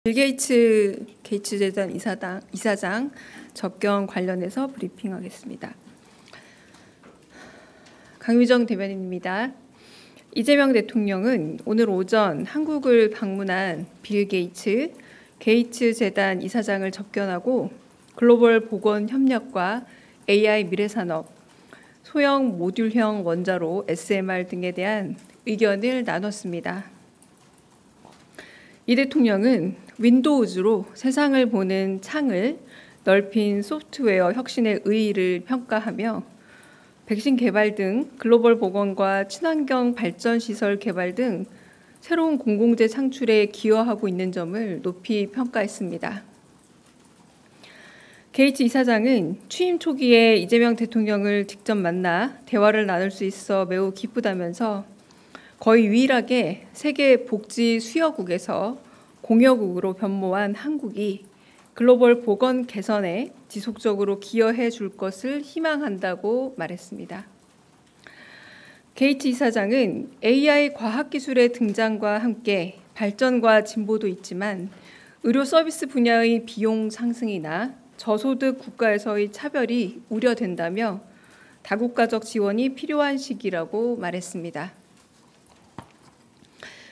빌 게이츠 재단 이사장 접견 관련해서 브리핑하겠습니다. 강유정 대변인입니다. 이재명 대통령은 오늘 오전 한국을 방문한 빌 게이츠 재단 이사장을 접견하고 글로벌 보건 협력과 AI 미래산업, 소형 모듈형 원자로 SMR 등에 대한 의견을 나눴습니다. 이 대통령은 윈도우즈로 세상을 보는 창을 넓힌 소프트웨어 혁신의 의의를 평가하며 백신 개발 등 글로벌 보건과 친환경 발전 시설 개발 등 새로운 공공재 창출에 기여하고 있는 점을 높이 평가했습니다. 게이츠 이사장은 취임 초기에 이재명 대통령을 직접 만나 대화를 나눌 수 있어 매우 기쁘다면서 거의 유일하게 세계 복지 수여국에서 공여국으로 변모한 한국이 글로벌 보건 개선에 지속적으로 기여해 줄 것을 희망한다고 말했습니다. 게이츠 이사장은 AI 과학기술의 등장과 함께 발전과 진보도 있지만 의료 서비스 분야의 비용 상승이나 저소득 국가에서의 차별이 우려된다며 다국가적 지원이 필요한 시기라고 말했습니다.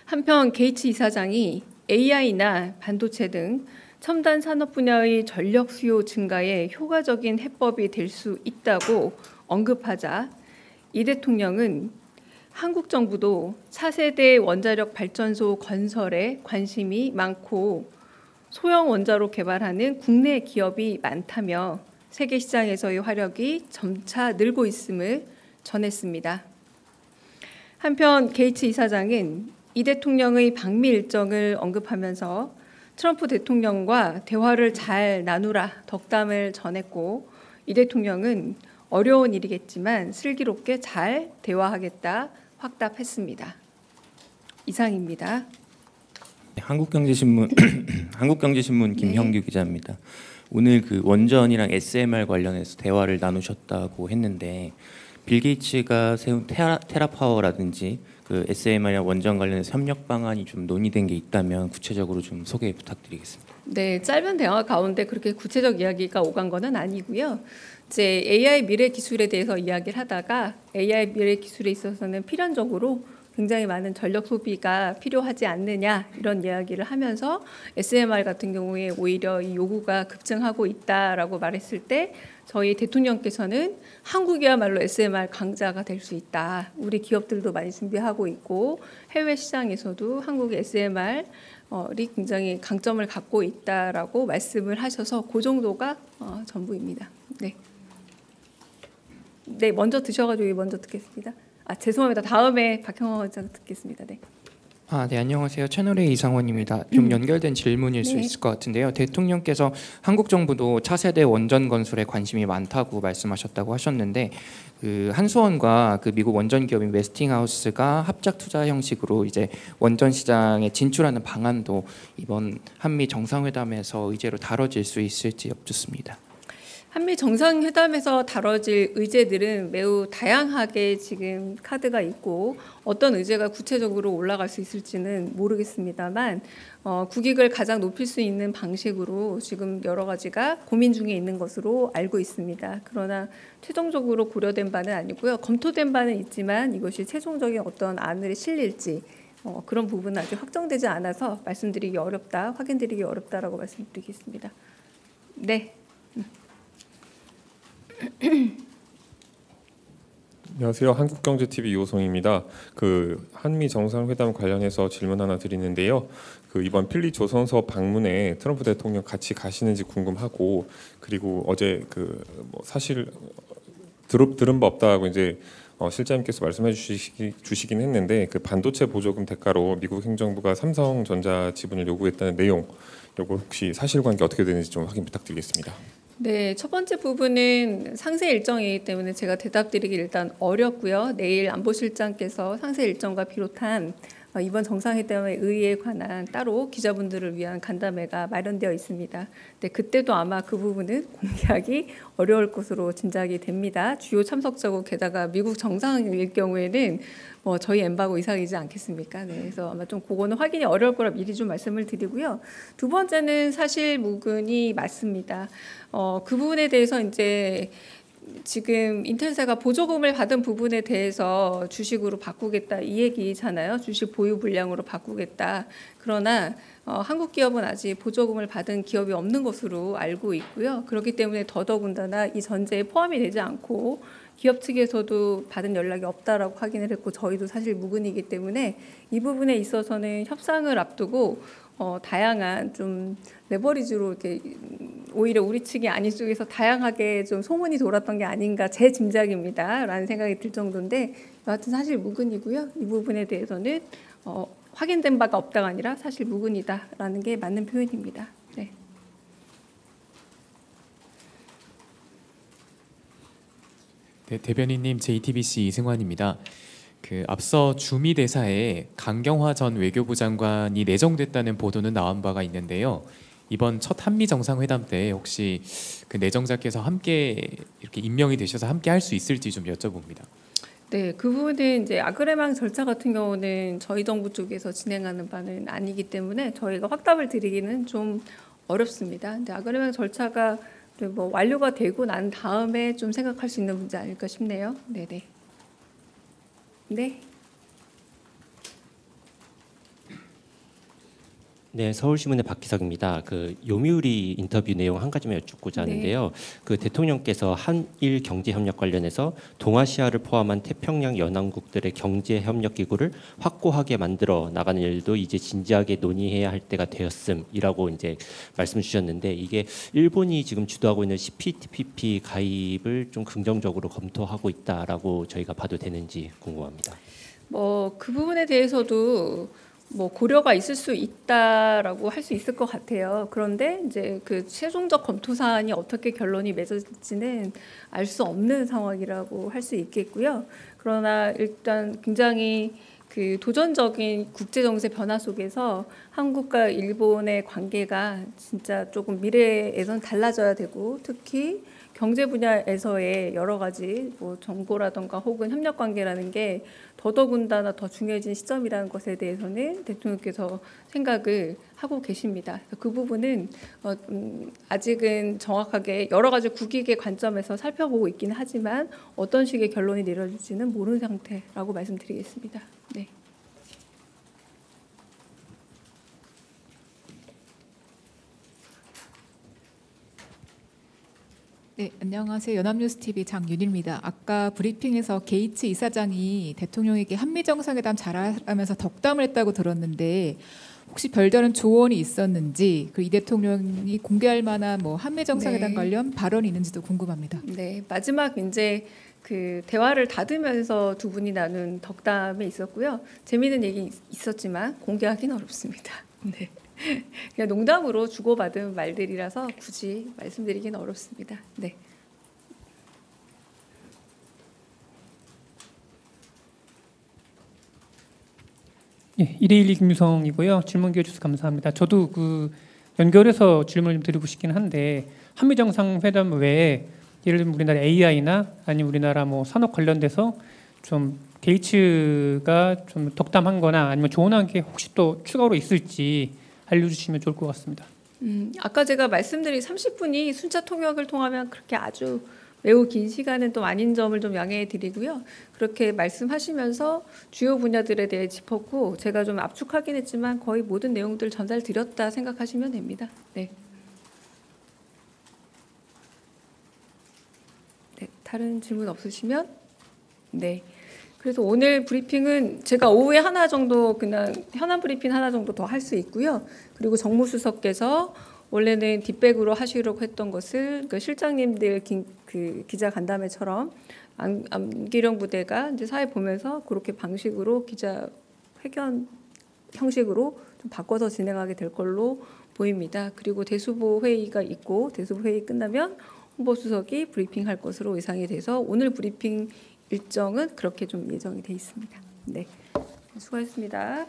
한편 게이츠 이사장이 AI나 반도체 등 첨단 산업 분야의 전력 수요 증가에 효과적인 해법이 될 수 있다고 언급하자 이 대통령은 한국 정부도 차세대 원자력 발전소 건설에 관심이 많고 소형 원자로 개발하는 국내 기업이 많다며 세계 시장에서의 화력이 점차 늘고 있음을 전했습니다. 한편 게이츠 이사장은 이 대통령의 방미 일정을 언급하면서 트럼프 대통령과 대화를 잘 나누라 덕담을 전했고 이 대통령은 어려운 일이겠지만 슬기롭게 잘 대화하겠다 확답했습니다. 이상입니다. 한국경제신문 김형규 기자입니다. 오늘 그 원전이랑 SMR 관련해서 대화를 나누셨다고 했는데 빌 게이츠가 세운 테라파워라든지 그 SMR이나 원전 관련해서 협력 방안이 좀 논의된 게 있다면 구체적으로 좀 소개 부탁드리겠습니다. 네, 짧은 대화 가운데 그렇게 구체적 이야기가 오간 거는 아니고요. 이제 AI 미래 기술에 대해서 이야기를 하다가 AI 미래 기술에 있어서는 필연적으로 굉장히 많은 전력 소비가 필요하지 않느냐 이런 이야기를 하면서 SMR 같은 경우에 오히려 이 요구가 급증하고 있다라고 말했을 때 저희 대통령께서는 한국이야말로 SMR 강자가 될 수 있다. 우리 기업들도 많이 준비하고 있고 해외 시장에서도 한국의 SMR이 굉장히 강점을 갖고 있다라고 말씀을 하셔서 그 정도가 전부입니다. 네. 네, 먼저 드셔가지고 먼저 듣겠습니다. 죄송합니다. 다음에 박형원 의장 듣겠습니다. 네. 네, 안녕하세요. 채널A 이상원입니다. 좀 연결된 질문일 수 있을 것 같은데요. 대통령께서 한국 정부도 차세대 원전 건설에 관심이 많다고 말씀하셨다고 하셨는데 그 한수원과 그 미국 원전 기업인 웨스팅하우스가 합작 투자 형식으로 이제 원전 시장에 진출하는 방안도 이번 한미 정상회담에서 의제로 다뤄질 수 있을지 여쭙습니다. 한미 정상회담에서 다뤄질 의제들은 매우 다양하게 지금 카드가 있고 어떤 의제가 구체적으로 올라갈 수 있을지는 모르겠습니다만 국익을 가장 높일 수 있는 방식으로 지금 여러 가지가 고민 중에 있는 것으로 알고 있습니다. 그러나 최종적으로 고려된 바는 아니고요. 검토된 바는 있지만 이것이 최종적인 어떤 안을 실릴지 그런 부분은 아직 확정되지 않아서 말씀드리기 어렵다, 확인드리기 어렵다라고 말씀드리겠습니다. 네. 안녕하세요. 한국경제TV 이호성입니다. 그 한미 정상회담 관련해서 질문 하나 드리는데요. 그 이번 필리 조선소 방문에 트럼프 대통령 같이 가시는지 궁금하고 그리고 어제 그 뭐 사실 들은 바 없다고 이제 실장님께서 말씀해 주시긴 했는데 그 반도체 보조금 대가로 미국 행정부가 삼성전자 지분을 요구했다는 내용 이거 혹시 사실관계 어떻게 되는지 좀 확인 부탁드리겠습니다. 네, 첫 번째 부분은 상세 일정이기 때문에 제가 대답드리기 일단 어렵고요. 내일 안보실장께서 상세 일정과 비롯한 이번 정상회담의 의의에 관한 따로 기자분들을 위한 간담회가 마련되어 있습니다. 네, 그때도 아마 그 부분은 공개하기 어려울 것으로 짐작이 됩니다. 주요 참석자고 게다가 미국 정상일 경우에는 저희 엠바고 이상이지 않겠습니까? 네, 그래서 아마 좀 그거는 확인이 어려울 거라 미리 좀 말씀을 드리고요. 두 번째는 사실 무근이 맞습니다. 그 부분에 대해서 이제 지금 인텔사가 보조금을 받은 부분에 대해서 주식으로 바꾸겠다 이 얘기잖아요. 주식 보유 물량으로 바꾸겠다. 그러나 한국 기업은 아직 보조금을 받은 기업이 없는 것으로 알고 있고요. 그렇기 때문에 더더군다나 이 전제에 포함이 되지 않고 기업 측에서도 받은 연락이 없다라고 확인을 했고 저희도 사실 무근이기 때문에 이 부분에 있어서는 협상을 앞두고 다양한 좀 레버리지로 이렇게 오히려 우리 측이 아닌 쪽에서 다양하게 좀 소문이 돌았던 게 아닌가 제 짐작입니다라는 생각이 들 정도인데 여하튼 사실 무근이고요. 이 부분에 대해서는 확인된 바가 없다가 아니라 사실 무근이다라는 게 맞는 표현입니다. 네. 네, 대변인님 JTBC 이승환입니다. 앞서 주미 대사에 강경화 전 외교부 장관이 내정됐다는 보도는 나온 바가 있는데요. 이번 첫 한미 정상회담 때 혹시 그 내정자께서 함께 이렇게 임명이 되셔서 함께 할 수 있을지 좀 여쭤봅니다. 네, 그 부분은 이제 아그레망 절차 같은 경우는 저희 정부 쪽에서 진행하는 바는 아니기 때문에 저희가 확답을 드리기는 좀 어렵습니다. 근데 아그레망 절차가 완료가 되고 난 다음에 좀 생각할 수 있는 문제 아닐까 싶네요. 네네. 네. 네, 서울신문의 박기석입니다. 요미우리 인터뷰 내용 한 가지만 여쭙고자 하는데요. 대통령께서 한일 경제 협력 관련해서 동아시아를 포함한 태평양 연안국들의 경제 협력 기구를 확고하게 만들어 나가는 일도 이제 진지하게 논의해야 할 때가 되었음이라고 이제 말씀 주셨는데 이게 일본이 지금 주도하고 있는 CPTPP 가입을 좀 긍정적으로 검토하고 있다라고 저희가 봐도 되는지 궁금합니다. 그 부분에 대해서도 고려가 있을 수 있다라고 할 수 있을 것 같아요. 그런데 이제 그 최종적 검토 사안이 어떻게 결론이 맺어질지는 알 수 없는 상황이라고 할 수 있겠고요. 그러나 일단 굉장히 도전적인 국제 정세 변화 속에서 한국과 일본의 관계가 진짜 조금 미래에선 달라져야 되고 특히 경제 분야에서의 여러 가지 정보라든가 혹은 협력 관계라는 게 더더군다나 더 중요해진 시점이라는 것에 대해서는 대통령께서 생각을 하고 계십니다. 그 부분은 아직은 정확하게 여러 가지 국익의 관점에서 살펴보고 있긴 하지만 어떤 식의 결론이 내려질지는 모르는 상태라고 말씀드리겠습니다. 네. 네, 안녕하세요. 연합뉴스TV 장윤희입니다. 아까 브리핑에서 게이츠 이사장이 대통령에게 한미 정상회담 잘하면서 덕담을 했다고 들었는데 혹시 별다른 조언이 있었는지 그리고 이 대통령이 공개할 만한 한미 정상회담 관련 발언이 있는지도 궁금합니다. 네, 마지막 이제 대화를 닫으면서 두 분이 나눈 덕담이 있었고요. 재미있는 얘기 있었지만 공개하기는 어렵습니다. 네. 그냥 농담으로 주고받은 말들이라서 굳이 말씀드리기는 어렵습니다. 네. 예, 1대1 김유성이고요. 질문 기회 주셔서 감사합니다. 저도 연결해서 질문을 좀 드리고 싶긴 한데 한미 정상회담 외에 예를 들면 우리나라 AI나 아니면 우리나라 산업 관련돼서 좀 게이츠가 좀 덕담한거나 아니면 조언한 게 혹시 또 추가로 있을지 알려주시면 좋을 것 같습니다. 아까 제가 말씀드린 30분이 순차 통역을 통하면 그렇게 아주 매우 긴 시간은 또 아닌 점을 좀 양해해 드리고요. 그렇게 말씀하시면서 주요 분야들에 대해 짚었고 제가 좀 압축하긴 했지만 거의 모든 내용들 전달 드렸다 생각하시면 됩니다. 네. 네, 다른 질문 없으시면 네. 그래서 오늘 브리핑은 제가 오후에 하나 정도 그냥 현안 브리핑 하나 정도 더 할 수 있고요. 그리고 정무수석께서 원래는 뒷백으로 하시려고 했던 것을 실장님들 기자 간담회처럼 안기령 부대가 이제 사회 보면서 그렇게 방식으로 기자 회견 형식으로 좀 바꿔서 진행하게 될 걸로 보입니다. 그리고 대수보 회의가 있고 대수보 회의 끝나면 홍보수석이 브리핑할 것으로 예상이 돼서 오늘 브리핑 일정은 그렇게 좀 예정이 돼 있습니다. 네, 수고하셨습니다.